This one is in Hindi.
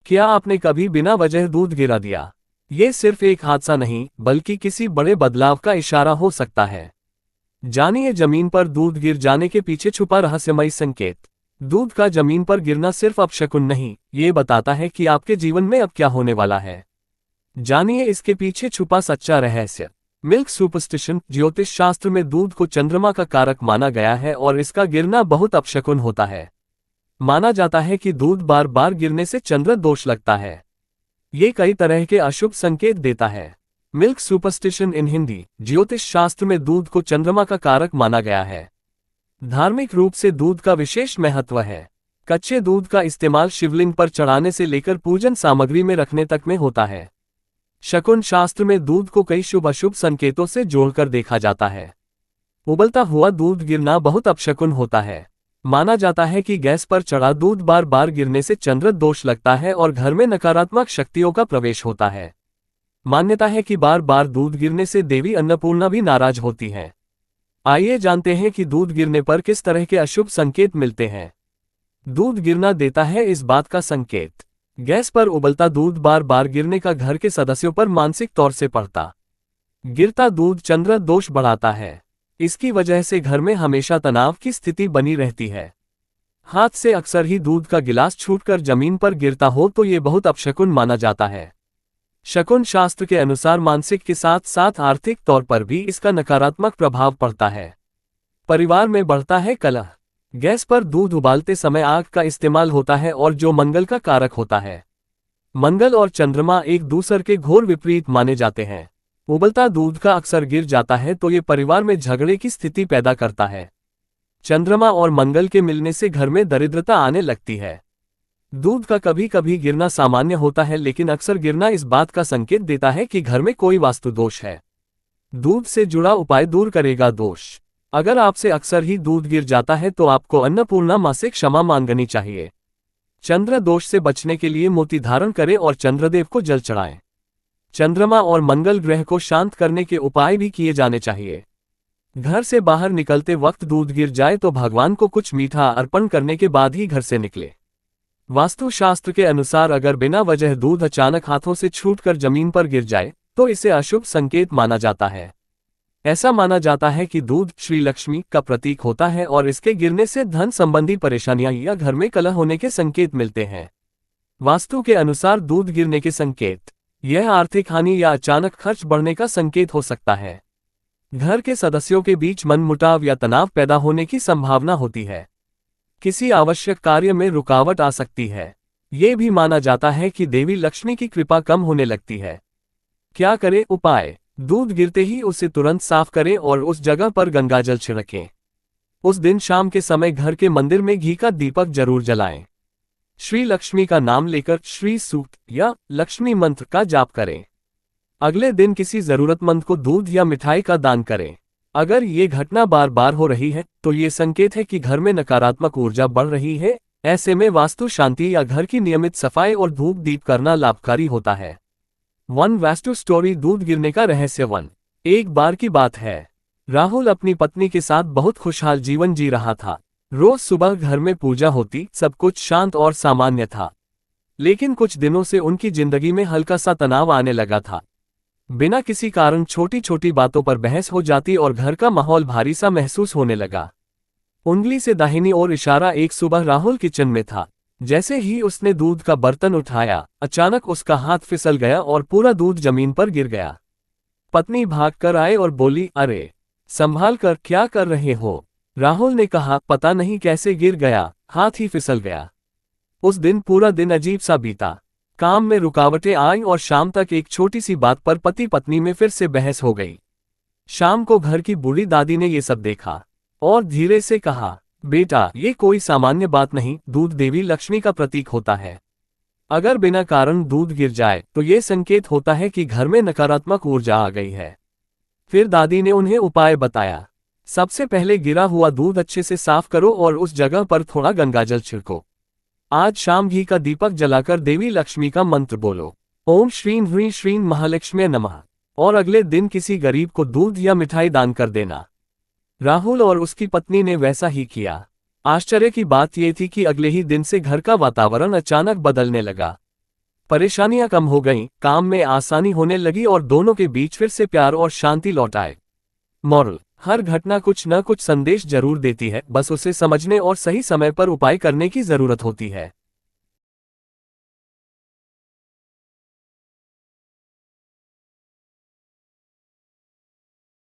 क्या आपने कभी बिना वजह दूध गिरा दिया? ये सिर्फ एक हादसा नहीं, बल्कि किसी बड़े बदलाव का इशारा हो सकता है। जानिए जमीन पर दूध गिर जाने के पीछे छुपा रहस्यमयी संकेत। दूध का जमीन पर गिरना सिर्फ अपशकुन नहीं, ये बताता है कि आपके जीवन में अब क्या होने वाला है। जानिए इसके पीछे छुपा सच्चा रहस्य। Milk superstition. ज्योतिष शास्त्र में दूध को चंद्रमा का कारक माना गया है और इसका गिरना बहुत अपशकुन होता है। माना जाता है कि दूध बार बार गिरने से चंद्र दोष लगता है। ये कई तरह के अशुभ संकेत देता है। मिल्क सुपरस्टिशन इन हिंदी। ज्योतिष शास्त्र में दूध को चंद्रमा का कारक माना गया है। धार्मिक रूप से दूध का विशेष महत्व है। कच्चे दूध का इस्तेमाल शिवलिंग पर चढ़ाने से लेकर पूजन सामग्री में रखने तक में होता है। शकुन शास्त्र में दूध को कई शुभ अशुभ संकेतों से जोड़कर देखा जाता है। उबलता हुआ दूध गिरना बहुत अपशकुन होता है। माना जाता है कि गैस पर चढ़ा दूध बार बार गिरने से चंद्र दोष लगता है और घर में नकारात्मक शक्तियों का प्रवेश होता है। मान्यता है कि बार बार दूध गिरने से देवी अन्नपूर्णा भी नाराज होती हैं। आइए जानते हैं कि दूध गिरने पर किस तरह के अशुभ संकेत मिलते हैं। दूध गिरना देता है इस बात का संकेत। गैस पर उबलता दूध बार बार गिरने का घर के सदस्यों पर मानसिक तौर से पड़ता। गिरता दूध चंद्र दोष बढ़ाता है। इसकी वजह से घर में हमेशा तनाव की स्थिति बनी रहती है। हाथ से अक्सर ही दूध का गिलास छूटकर जमीन पर गिरता हो तो ये बहुत अपशकुन माना जाता है। शकुन शास्त्र के अनुसार मानसिक के साथ साथ आर्थिक तौर पर भी इसका नकारात्मक प्रभाव पड़ता है। परिवार में बढ़ता है कलह। गैस पर दूध उबालते समय आग का इस्तेमाल होता है और जो मंगल का कारक होता है। मंगल और चंद्रमा एक दूसरे के घोर विपरीत माने जाते हैं। उबलता दूध का अक्सर गिर जाता है तो ये परिवार में झगड़े की स्थिति पैदा करता है। चंद्रमा और मंगल के मिलने से घर में दरिद्रता आने लगती है। दूध का कभी कभी गिरना सामान्य होता है, लेकिन अक्सर गिरना इस बात का संकेत देता है कि घर में कोई वास्तु दोष है। दूध से जुड़ा उपाय दूर करेगा दोष। अगर आपसे अक्सर ही दूध गिर जाता है तो आपको अन्नपूर्णा मां से क्षमा मांगनी चाहिए। चंद्र दोष से बचने के लिए मोती धारण करें और चंद्रदेव को जल चढ़ाएं। चंद्रमा और मंगल ग्रह को शांत करने के उपाय भी किए जाने चाहिए। घर से बाहर निकलते वक्त दूध गिर जाए तो भगवान को कुछ मीठा अर्पण करने के बाद ही घर से निकले। वास्तु शास्त्र के अनुसार अगर बिना वजह दूध अचानक हाथों से छूटकर जमीन पर गिर जाए तो इसे अशुभ संकेत माना जाता है। ऐसा माना जाता है कि दूध श्री लक्ष्मी का प्रतीक होता है और इसके गिरने से धन संबंधी परेशानियां या घर में कलह होने के संकेत मिलते हैं। वास्तु के अनुसार दूध गिरने के संकेत। यह आर्थिक हानि या अचानक खर्च बढ़ने का संकेत हो सकता है। घर के सदस्यों के बीच मनमुटाव या तनाव पैदा होने की संभावना होती है। किसी आवश्यक कार्य में रुकावट आ सकती है। ये भी माना जाता है कि देवी लक्ष्मी की कृपा कम होने लगती है। क्या करें उपाय? दूध गिरते ही उसे तुरंत साफ करें और उस जगह पर गंगाजल छिड़कें। उस दिन शाम के समय घर के मंदिर में घी का दीपक जरूर जलाएं। श्री लक्ष्मी का नाम लेकर श्री सूक्त या लक्ष्मी मंत्र का जाप करें। अगले दिन किसी जरूरतमंद को दूध या मिठाई का दान करें। अगर ये घटना बार बार हो रही है तो ये संकेत है कि घर में नकारात्मक ऊर्जा बढ़ रही है। ऐसे में वास्तु शांति या घर की नियमित सफाई और धूप दीप करना लाभकारी होता है। One vastu story. दूध गिरने का रहस्य। वन एक बार की बात है। राहुल अपनी पत्नी के साथ बहुत खुशहाल जीवन जी रहा था। रोज सुबह घर में पूजा होती, सब कुछ शांत और सामान्य था। लेकिन कुछ दिनों से उनकी जिंदगी में हल्का सा तनाव आने लगा था। बिना किसी कारण छोटी छोटी बातों पर बहस हो जाती और घर का माहौल भारी सा महसूस होने लगा। उंगली से दाहिनी ओर इशारा। एक सुबह राहुल किचन में था। जैसे ही उसने दूध का बर्तन उठाया, अचानक उसका हाथ फिसल गया और पूरा दूध जमीन पर गिर गया। पत्नी भागकर आए और बोली, अरे संभाल कर, क्या कर रहे हो? राहुल ने कहा, पता नहीं कैसे गिर गया, हाथ ही फिसल गया। उस दिन पूरा दिन अजीब सा बीता। काम में रुकावटें आईं और शाम तक एक छोटी सी बात पर पति पत्नी में फिर से बहस हो गई। शाम को घर की बूढ़ी दादी ने ये सब देखा और धीरे से कहा, बेटा ये कोई सामान्य बात नहीं, दूध देवी लक्ष्मी का प्रतीक होता है। अगर बिना कारण दूध गिर जाए तो ये संकेत होता है कि घर में नकारात्मक ऊर्जा आ गई है। फिर दादी ने उन्हें उपाय बताया। सबसे पहले गिरा हुआ दूध अच्छे से साफ करो और उस जगह पर थोड़ा गंगाजल छिड़को। आज शाम घी का दीपक जलाकर देवी लक्ष्मी का मंत्र बोलो, ओम श्रीं ह्रीं श्रीं महालक्ष्मी नमः, और अगले दिन किसी गरीब को दूध या मिठाई दान कर देना। राहुल और उसकी पत्नी ने वैसा ही किया। आश्चर्य की बात यह थी कि अगले ही दिन से घर का वातावरण अचानक बदलने लगा। परेशानियां कम हो गईं, काम में आसानी होने लगी और दोनों के बीच फिर से प्यार और शांति लौट आए। मॉरल: हर घटना कुछ न कुछ संदेश जरूर देती है, बस उसे समझने और सही समय पर उपाय करने की जरूरत होती है।